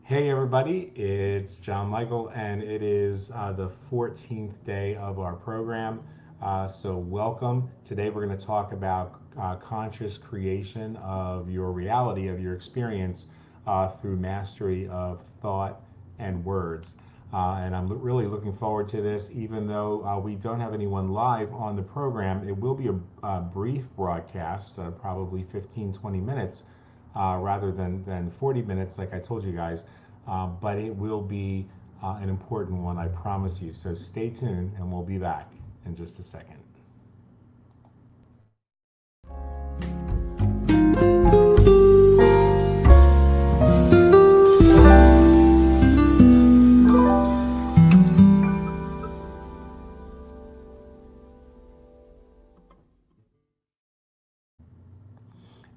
Hey everybody, it's John Michael, and it is the 14th day of our program. So, welcome. Today, we're going to talk about conscious creation of your reality, of your experience through mastery of thought and words. And I'm really looking forward to this, even though we don't have anyone live on the program. It will be a brief broadcast, probably 15, 20 minutes rather than 40 minutes, like I told you guys. But it will be an important one, I promise you. So stay tuned, and we'll be back in just a second.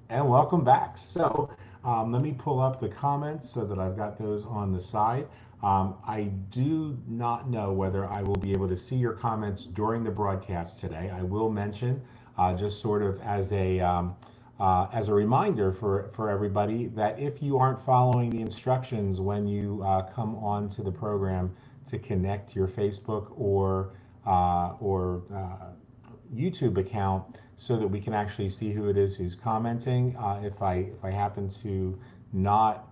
And welcome back. So let me pull up the comments so that I've got those on the side. I do not know whether I will be able to see your comments during the broadcast today. I will mention, just sort of as a reminder for everybody, that if you aren't following the instructions when you come on to the program to connect your Facebook or YouTube account so that we can actually see who it is who's commenting. If I happen to not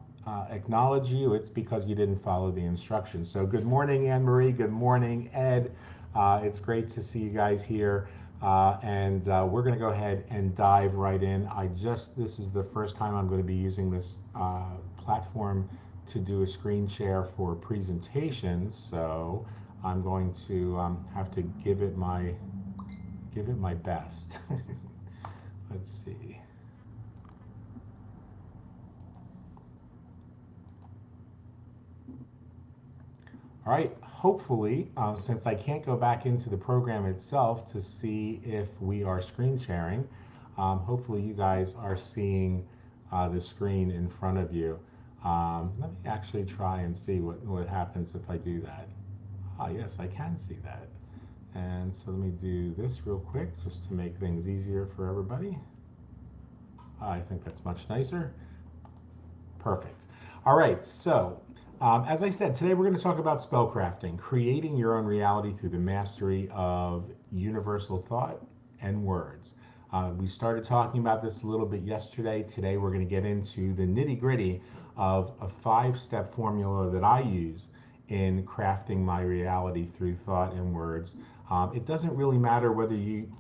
acknowledge you, it's because you didn't follow the instructions. So good morning, Anne Marie. Good morning, Ed. It's great to see you guys here. And we're going to go ahead and dive right in. This is the first time I'm going to be using this platform to do a screen share for presentations. So I'm going to have to give it my best. Let's see. All right, hopefully, since I can't go back into the program itself to see if we are screen sharing, hopefully you guys are seeing the screen in front of you. Let me actually try and see what happens if I do that. Ah, yes, I can see that. And so let me do this real quick just to make things easier for everybody. I think that's much nicer. Perfect. All right, so as I said, today we're going to talk about spellcrafting, creating your own reality through the mastery of universal thought and words. We started talking about this a little bit yesterday. Today we're going to get into the nitty gritty of a 5-step formula that I use in crafting my reality through thought and words. It doesn't really matter whether you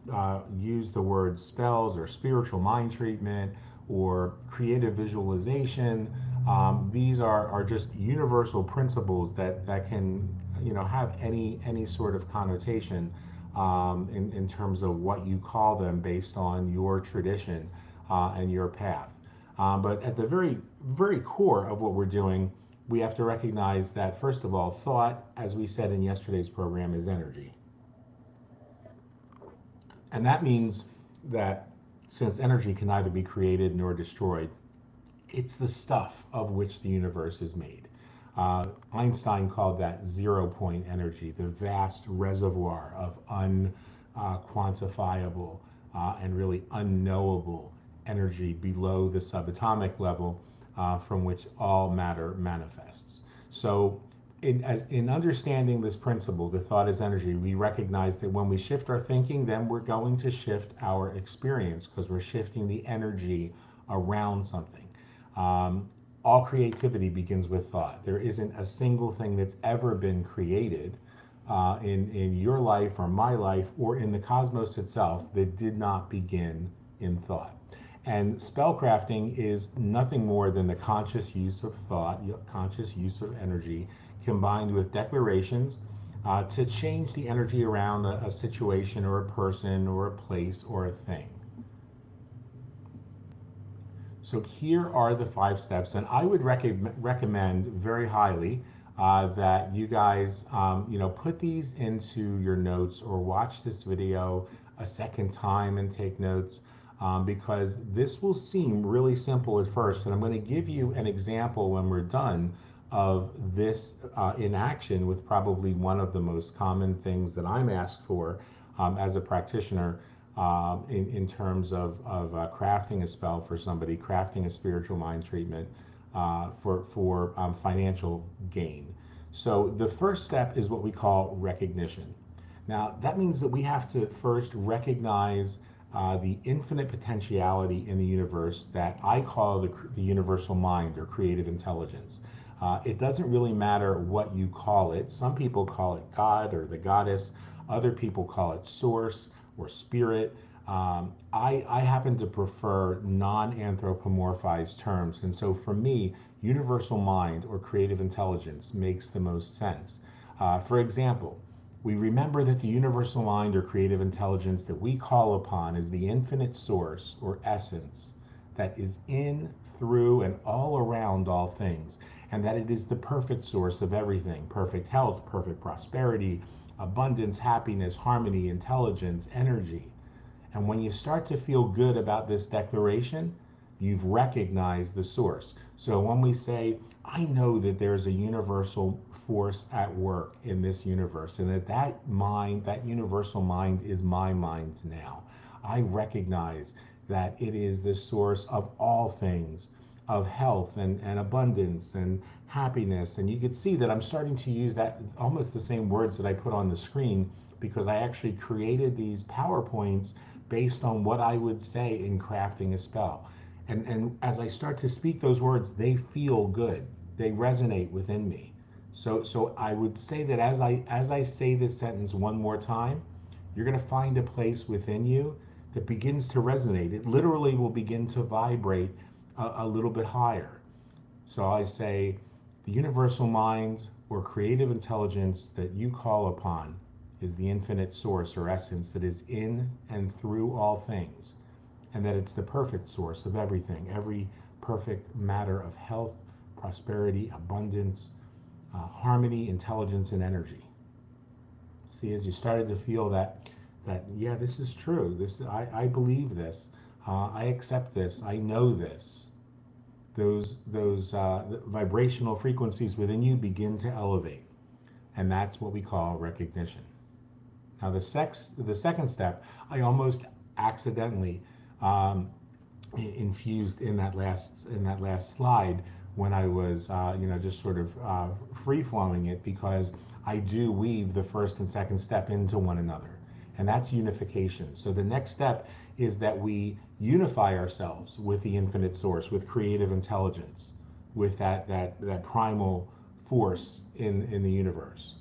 use the words spells or spiritual mind treatment or creative visualization. These are just universal principles that can have any sort of connotation in terms of what you call them based on your tradition and your path. But at the very core of what we're doing, we have to recognize that, first of all, thought, as we said in yesterday's program, is energy. And that means that since energy can neither be created nor destroyed, it's the stuff of which the universe is made. Einstein called that 0 point energy, the vast reservoir of unquantifiable and really unknowable energy below the subatomic level from which all matter manifests. So in understanding this principle, the thought is energy, we recognize that when we shift our thinking, then we're going to shift our experience because we're shifting the energy around something. All creativity begins with thought. There isn't a single thing that's ever been created in your life or my life or in the cosmos itself that did not begin in thought. And spellcrafting is nothing more than the conscious use of thought, conscious use of energy, combined with declarations to change the energy around a situation or a person or a place or a thing. So here are the 5 steps, and I would recommend very highly that you guys, put these into your notes or watch this video a second time and take notes because this will seem really simple at first, and I'm going to give you an example when we're done of this in action with probably one of the most common things that I'm asked for as a practitioner in terms of crafting a spell for somebody, crafting a spiritual mind treatment, for financial gain. So the first step is what we call recognition. Now, that means that we have to first recognize the infinite potentiality in the universe that I call the universal mind or creative intelligence. It doesn't really matter what you call it. Some people call it God or the goddess. Other people call it source or spirit. I happen to prefer non-anthropomorphized terms. And so for me, universal mind or creative intelligence makes the most sense. For example, we remember that the universal mind or creative intelligence that we call upon is the infinite source or essence that is in, through, and all around all things, and that it is the perfect source of everything: perfect health, perfect prosperity, abundance, happiness, harmony, intelligence, energy. And when you start to feel good about this declaration, you've recognized the source. So when we say, I know that there's a universal force at work in this universe, and that mind, that universal mind is my mind now. I recognize that it is the source of all things, of health and abundance and happiness. And you can see that I'm starting to use that almost the same words that I put on the screen, because I actually created these PowerPoints based on what I would say in crafting a spell. And as I start to speak those words, they feel good. They resonate within me. So I would say that as I say this sentence one more time, you're going to find a place within you that begins to resonate. It literally will begin to vibrate a little bit higher. So I say, the universal mind or creative intelligence that you call upon is the infinite source or essence that is in and through all things, and that it's the perfect source of everything, every perfect matter of health, prosperity, abundance, harmony, intelligence, and energy. See, as you started to feel that yeah, this is true. I believe this. I accept this. I know this. Those vibrational frequencies within you begin to elevate, and that's what we call recognition. Now, the second step, I almost accidentally infused in that last slide when I was just sort of free flowing it, because I do weave the first and second step into one another, and that's unification. So the next step is that we unify ourselves with the infinite source, with creative intelligence, with that primal force in the universe.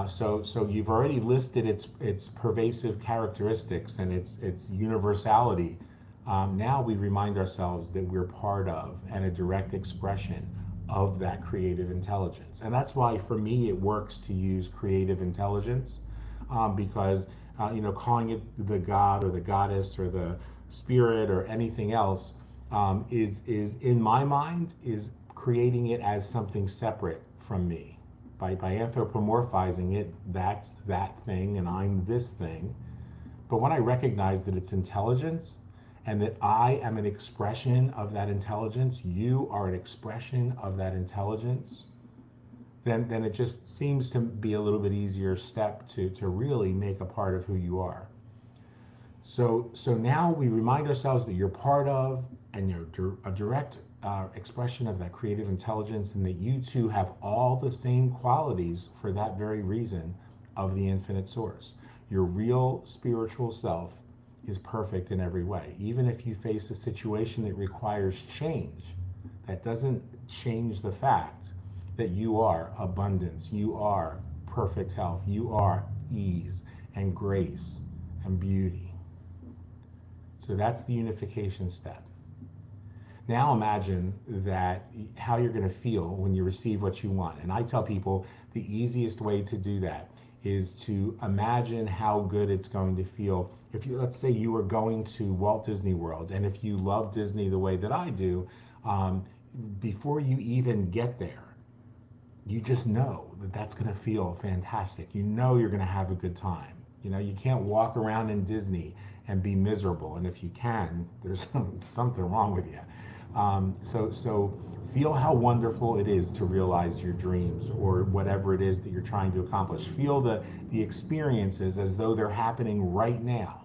So you've already listed its pervasive characteristics and its universality. Now we remind ourselves that we're part of and a direct expression of that creative intelligence. And that's why for me it works to use creative intelligence, because calling it the god or the goddess or the spirit or anything else is in my mind is creating it as something separate from me. By anthropomorphizing it, that's that thing and I'm this thing. But when I recognize that it's intelligence and that I am an expression of that intelligence, you are an expression of that intelligence, then it just seems to be a little bit easier step to really make a part of who you are. So now we remind ourselves that you're part of and you're a direct expression of that creative intelligence, and that you too have all the same qualities for that very reason of the infinite source. Your real spiritual self is perfect in every way. Even if you face a situation that requires change, that doesn't change the fact that you are abundance, you are perfect health, you are ease and grace and beauty. So that's the unification step. Now imagine that how you're going to feel when you receive what you want. And I tell people the easiest way to do that is to imagine how good it's going to feel. If you, let's say you were going to Walt Disney World, and if you love Disney the way that I do, before you even get there, you just know that that's going to feel fantastic. You know you're going to have a good time. You can't walk around in Disney and be miserable. And if you can, there's something wrong with you. So feel how wonderful it is to realize your dreams or whatever it is that you're trying to accomplish. Feel the experiences as though they're happening right now.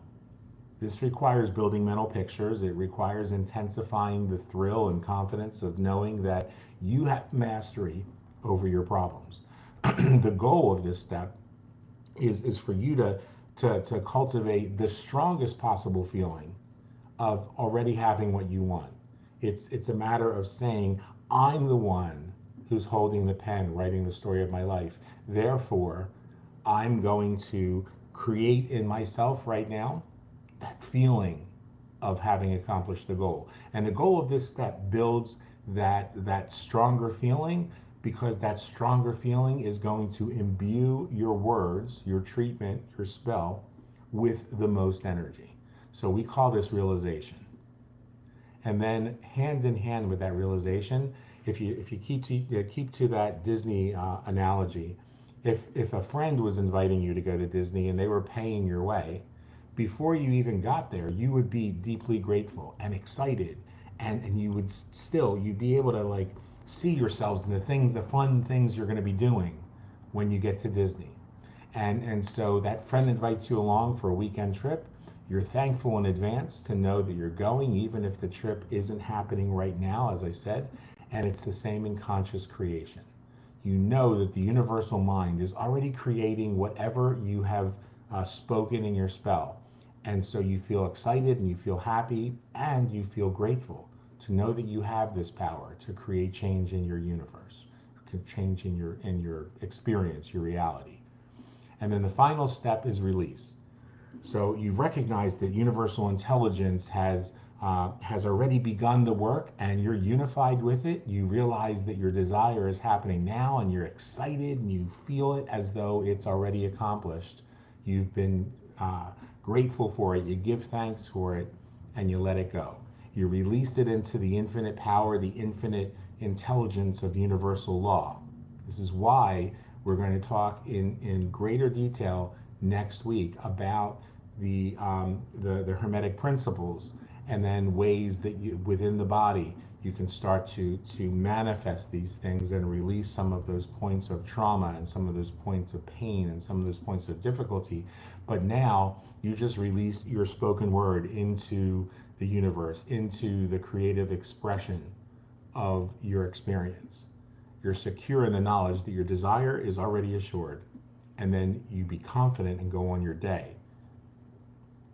This requires building mental pictures. It requires intensifying the thrill and confidence of knowing that you have mastery over your problems. The goal of this step is for you to cultivate the strongest possible feeling of already having what you want. It's a matter of saying, I'm the one who's holding the pen, writing the story of my life. Therefore, I'm going to create in myself right now that feeling of having accomplished the goal. And the goal of this step builds that stronger feeling, because that stronger feeling is going to imbue your words, your treatment, your spell with the most energy. So we call this realization. And then hand in hand with that realization, if you keep to that Disney analogy, if a friend was inviting you to go to Disney and they were paying your way, before you even got there, you would be deeply grateful and excited, and you would still, you'd be able to like see yourselves in the things, the fun things you're going to be doing when you get to Disney. And so that friend invites you along for a weekend trip. You're thankful in advance to know that you're going, even if the trip isn't happening right now, as I said. And it's the same in conscious creation. You know that the universal mind is already creating whatever you have spoken in your spell. And so you feel excited and you feel happy and you feel grateful to know that you have this power to create change in your universe, change in your experience, your reality. And then the final step is release. So you've recognized that universal intelligence has already begun the work, and you're unified with it. You realize that your desire is happening now, and you're excited, and you feel it as though it's already accomplished. You've been grateful for it. You give thanks for it, and you let it go. You release it into the infinite power, the infinite intelligence of universal law. This is why we're going to talk in greater detail next week about the Hermetic principles, and then ways that you, within the body, you can start to manifest these things and release some of those points of trauma and some of those points of pain and some of those points of difficulty. But now you just release your spoken word into the universe, into the creative expression of your experience. You're secure in the knowledge that your desire is already assured, and then you be confident and go on your day.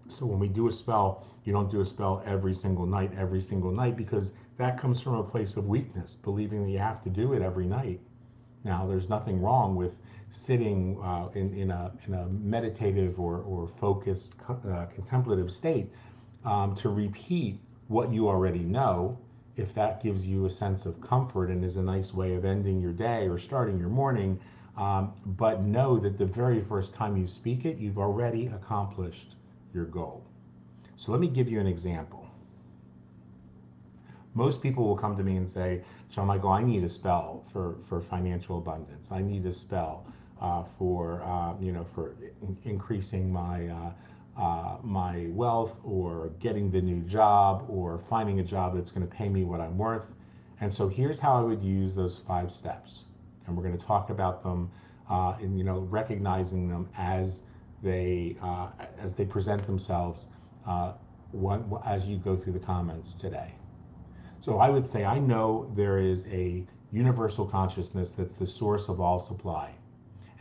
So when we do a spell, you don't do a spell every single night, because that comes from a place of weakness, believing that you have to do it every night. Now, there's nothing wrong with sitting in a meditative or focused contemplative state to repeat what you already know, if that gives you a sense of comfort and is a nice way of ending your day or starting your morning. But know that the very first time you speak it, you've already accomplished your goal. So let me give you an example. Most people will come to me and say, John Michael, I need a spell for financial abundance. I need a spell for increasing my wealth, or getting the new job, or finding a job that's going to pay me what I'm worth. And so here's how I would use those 5 steps. And we're going to talk about them and recognizing them as they present themselves as you go through the comments today. So I would say, I know there is a universal consciousness that's the source of all supply,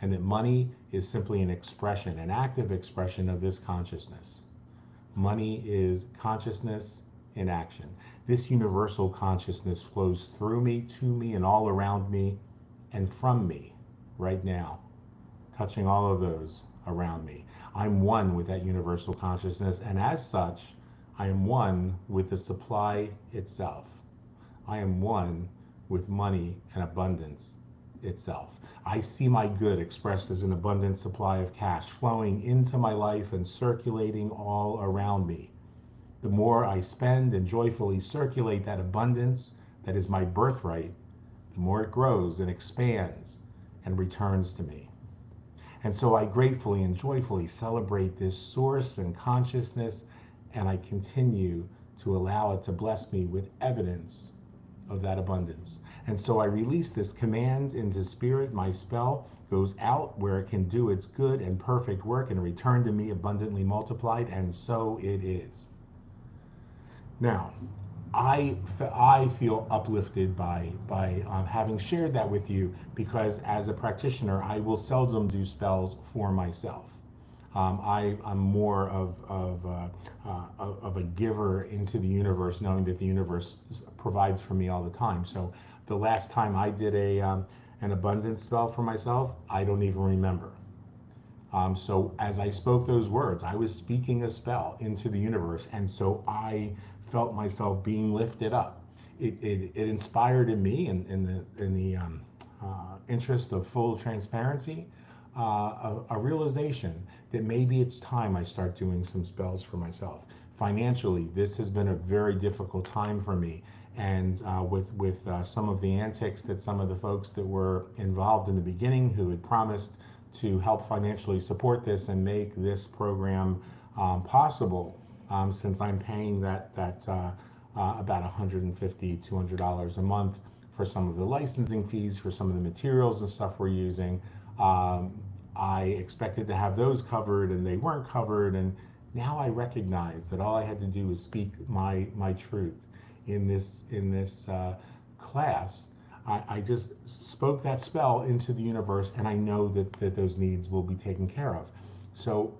and that money is simply an expression, an active expression of this consciousness. Money is consciousness in action. This universal consciousness flows through me, to me, and all around me, and from me right now, touching all of those around me. I'm one with that universal consciousness, and as such, I am one with the supply itself. I am one with money and abundance itself. I see my good expressed as an abundant supply of cash flowing into my life and circulating all around me. The more I spend and joyfully circulate that abundance that is my birthright, the more it grows and expands and returns to me. And so I gratefully and joyfully celebrate this source and consciousness, and I continue to allow it to bless me with evidence of that abundance. And so I release this command into spirit, my spell, goes out where it can do its good and perfect work and return to me abundantly multiplied, and so it is. Now, I feel uplifted by having shared that with you, because as a practitioner, I will seldom do spells for myself. I'm more of a giver into the universe, knowing that the universe provides for me all the time. So the last time I did an abundance spell for myself, I don't even remember. So as I spoke those words, I was speaking a spell into the universe, and so I felt myself being lifted up. It inspired in me, in the interest of full transparency, a realization that maybe it's time I start doing some spells for myself. Financially, this has been a very difficult time for me, and with some of the antics that some of the folks that were involved in the beginning, who had promised to help financially support this and make this program possible, since I'm paying that about $150, $200 a month for some of the licensing fees for some of the materials and stuff we're using. I expected to have those covered, and they weren't covered, and now I recognize that all I had to do was speak my truth in this class. I just spoke that spell into the universe, and I know that those needs will be taken care of. So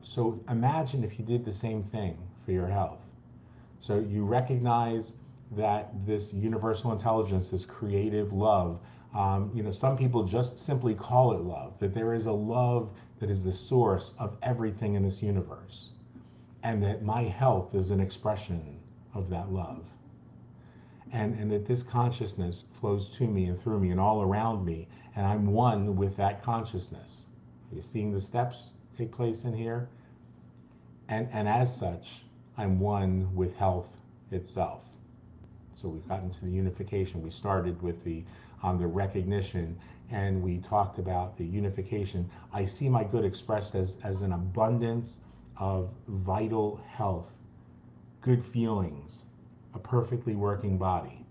imagine if you did the same thing for your health. So you recognize that this universal intelligence, this creative love, some people just simply call it love, that there is a love that is the source of everything in this universe, and that my health is an expression of that love. And that this consciousness flows to me and through me and all around me, and I'm one with that consciousness. You're seeing the steps take place in here? And as such, I'm one with health itself. So we've gotten to the unification. We started with the recognition, and we talked about the unification. I see my good expressed as an abundance of vital health, good feelings, a perfectly working body.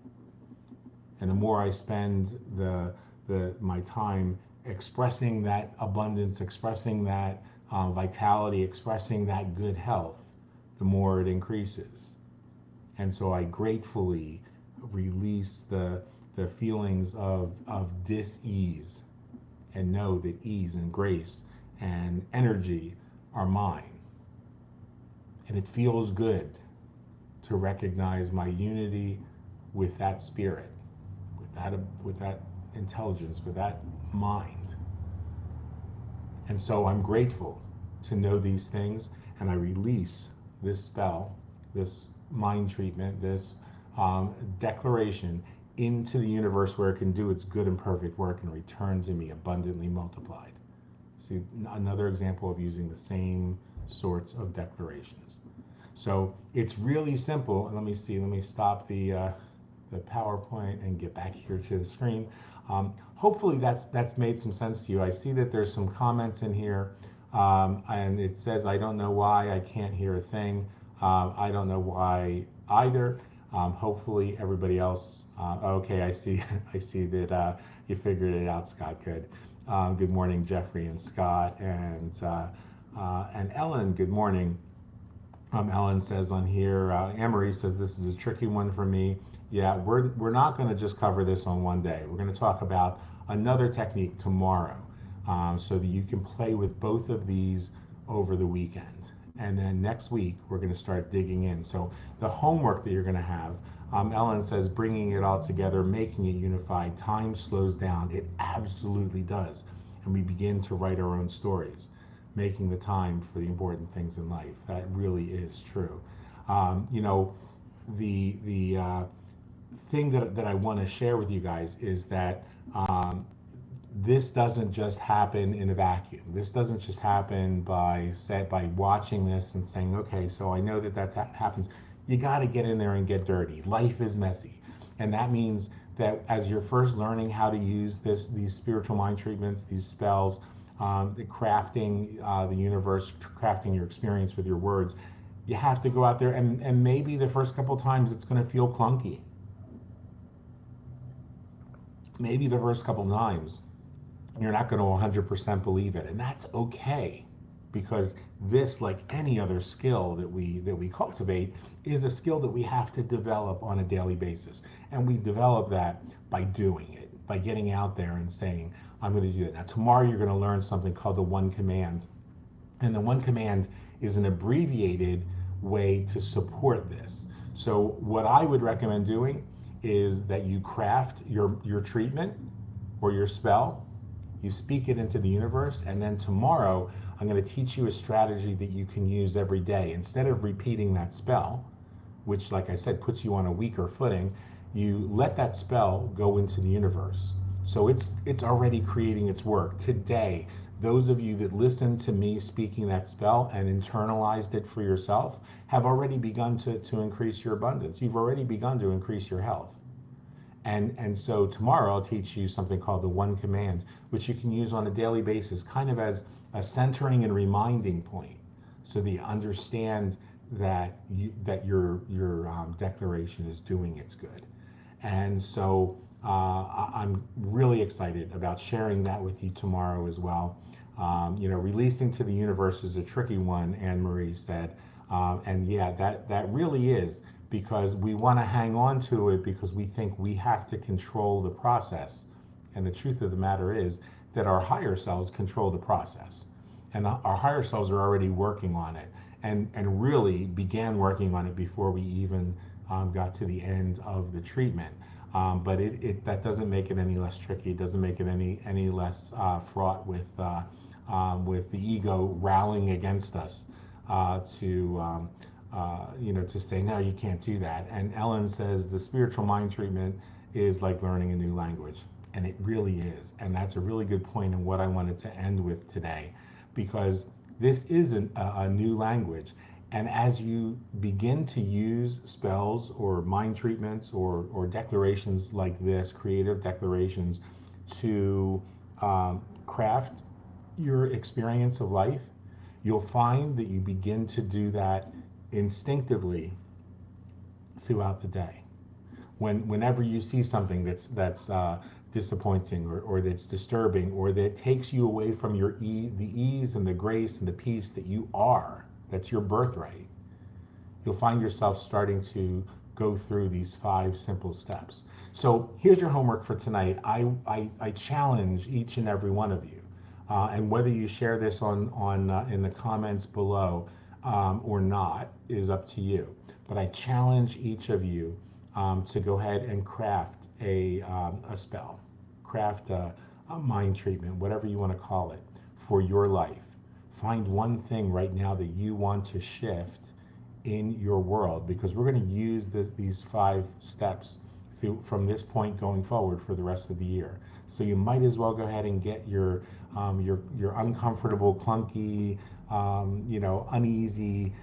And the more I spend my time expressing that abundance, expressing that vitality, expressing that good health, the more it increases. And so I gratefully release the feelings of dis-ease, and know that ease and grace and energy are mine. And it feels good to recognize my unity with that spirit, with that intelligence, with that mind. And so I'm grateful to know these things, and I release this spell, this mind treatment, this declaration into the universe, where it can do its good and perfect work and return to me abundantly multiplied. See, another example of using the same sorts of declarations. So it's really simple. Let me stop the PowerPoint and get back here to the screen. Hopefully that's made some sense to you. I see that there's some comments in here, and it says, I don't know why I can't hear a thing. I don't know why either. Hopefully everybody else, okay, I see that you figured it out, Scott. Good. Good morning, Jeffrey and Scott, and Ellen. Good morning. Ellen says on here, Anne-Marie says, this is a tricky one for me. Yeah, we're not going to just cover this on one day. We're going to talk about another technique tomorrow, so that you can play with both of these over the weekend. And then next week, we're going to start digging in. So the homework that you're going to have, Ellen says, bringing it all together, making it unified. Time slows down. It absolutely does. And we begin to write our own stories, making the time for the important things in life. That really is true. The thing that I want to share with you guys is that this doesn't just happen in a vacuum. This doesn't just happen by watching this and saying, okay, so I know that happens. You got to get in there and get dirty. Life is messy. And that means that as you're first learning how to use these spiritual mind treatments, these spells, the crafting the universe, crafting your experience with your words, you have to go out there, and maybe the first couple times it's going to feel clunky. Maybe the first couple times You're not going to 100% believe it, and that's okay, because this, like any other skill that we cultivate, is a skill that we have to develop on a daily basis. And we develop that by doing it, by getting out there and saying, I'm going to do it. Now, tomorrow you're going to learn something called the one command. And the one command is an abbreviated way to support this. So what I would recommend doing is that you craft your treatment or your spell, you speak it into the universe, and then tomorrow I'm going to teach you a strategy that you can use every day. Instead of repeating that spell, which, like I said, puts you on a weaker footing, you let that spell go into the universe. So it's already creating its work. Today, those of you that listened to me speaking that spell and internalized it for yourself have already begun to increase your abundance. You've already begun to increase your health. And so tomorrow I'll teach you something called the one command, which you can use on a daily basis, kind of as a centering and reminding point, so that you understand that your declaration is doing its good. And so I'm really excited about sharing that with you tomorrow as well. Releasing to the universe is a tricky one, Anne Marie said. And yeah, that really is, because we want to hang on to it because we think we have to control the process. And the truth of the matter is that our higher selves control the process. And our higher selves are already working on it, and really began working on it before we even got to the end of the treatment. But that doesn't make it any less tricky. It doesn't make it any less fraught with the ego rallying against us to say, no, you can't do that. And Ellen says the spiritual mind treatment is like learning a new language. And it really is. And that's a really good point in what I wanted to end with today, because this is a new language. And as you begin to use spells or mind treatments or declarations like this, creative declarations, to craft your experience of life, you'll find that you begin to do that instinctively throughout the day. Whenever you see something that's disappointing or that's disturbing or that takes you away from the ease and the grace and the peace that you are, that's your birthright, you'll find yourself starting to go through these 5 simple steps. So here's your homework for tonight. I challenge each and every one of you, and whether you share this on in the comments below or not is up to you. But I challenge each of you to go ahead and craft a spell, craft a mind treatment, whatever you want to call it, for your life. Find one thing right now that you want to shift in your world, because we're going to use these 5 steps from this point going forward for the rest of the year. So you might as well go ahead and get your uncomfortable, clunky, uneasy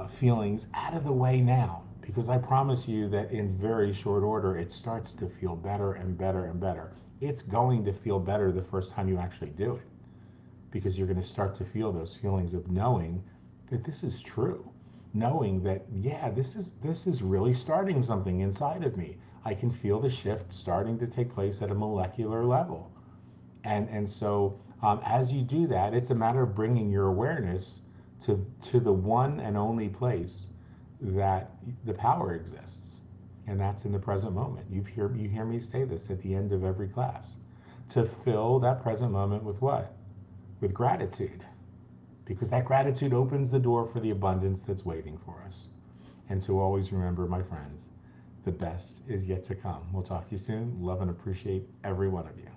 feelings out of the way now, because I promise you that in very short order it starts to feel better and better and better. It's going to feel better the first time you actually do it, because you're going to start to feel those feelings of knowing that this is true, knowing that, yeah, this is really starting something inside of me. I can feel the shift starting to take place at a molecular level. And so as you do that, it's a matter of bringing your awareness to the one and only place that the power exists, and that's in the present moment. You hear me say this at the end of every class, to fill that present moment with what? With gratitude, because that gratitude opens the door for the abundance that's waiting for us. And to always remember, my friends, the best is yet to come. We'll talk to you soon. Love and appreciate every one of you.